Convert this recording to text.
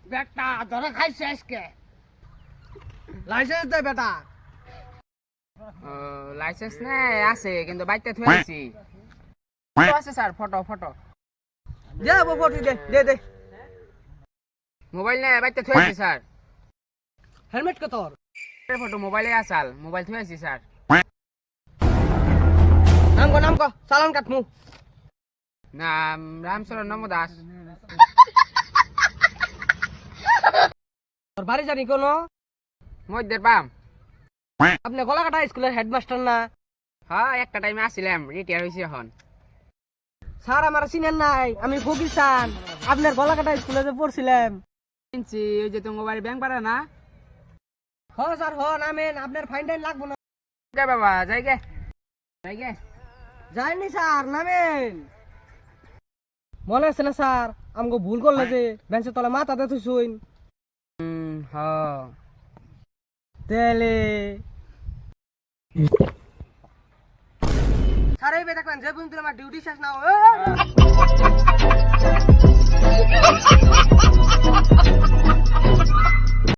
বেটা ধরে খাইছে আজকে লাইসেন্স দে বেটা লাইসেন্স নাই আছে কিন্তু বাইকটা থুয়েছি ফটো আছে স্যার ফটো দে ফটো দে মোবাইল নাই বাইকটা থুয়েছি স্যার হেলমেট কে তোর ফটো মোবাইলে আসাল মোবাইল থুয়েছি স্যার নাম কো চালান কাটমু নাম রামচরণ নম দাস তোর বাড়ি জানি কোন মধ্যের পাম আপনি গলাকাটা স্কুলের হেডমাস্টার না হ্যাঁ একটা টাইমে আসছিলাম রিটায়ার হয়েছি এখন স্যার আমার চিনেন নাই আমি ফকির চান আপনার গলাকাটা স্কুলে যে পড়ছিলাম চিনছি ওই যে তোমার বাড়ি ব্যাংক পাড়া না হ স্যার হ নামেন আপনার ফাইন টাইন লাগবো না গে বাবা যাই গে যাইনি স্যার নামেন মনে আছে না স্যার আমাকে ভুল করলে যে বেঞ্চের তলে মাথাতে থুইছুইন হ্যাঁ তেলে স্যার এই দেখবেন যে বুঝতে আমার ডিউটি শেষ না